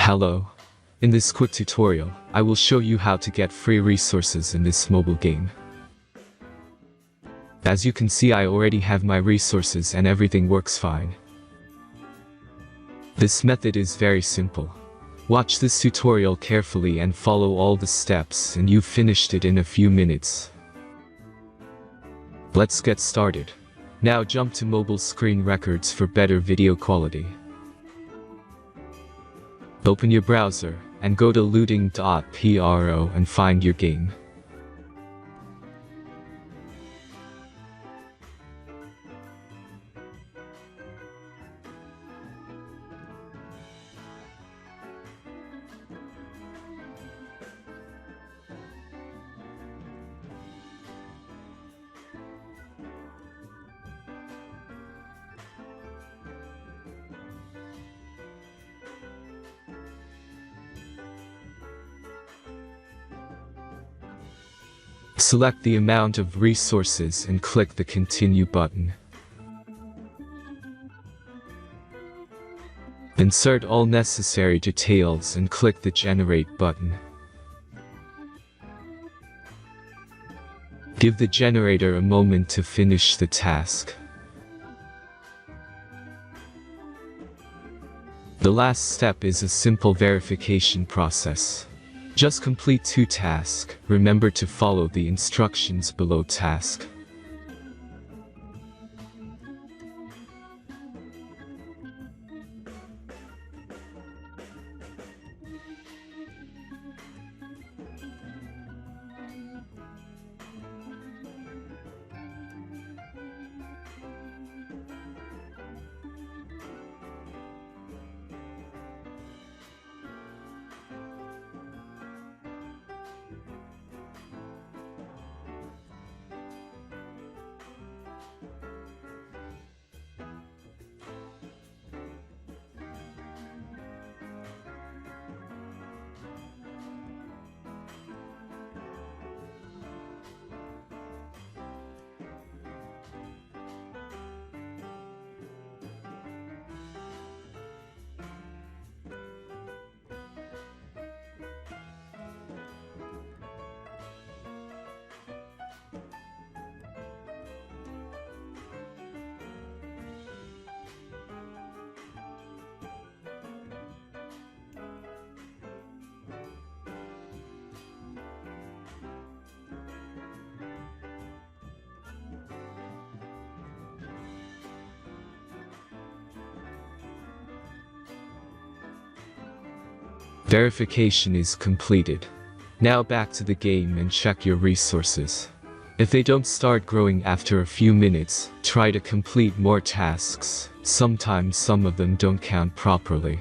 Hello. In this quick tutorial, I will show you how to get free resources in this mobile game. As you can see, I already have my resources and everything works fine. This method is very simple. Watch this tutorial carefully and follow all the steps and you've finished it in a few minutes. Let's get started. Now jump to mobile screen records for better video quality. Open your browser and go to looting.pro and find your game. Select the amount of resources and click the Continue button. Insert all necessary details and click the Generate button. Give the generator a moment to finish the task. The last step is a simple verification process. Just complete 2 tasks. Remember to follow the instructions below task. Verification is completed. Now back to the game and check your resources. If they don't start growing after a few minutes, try to complete more tasks. Sometimes some of them don't count properly.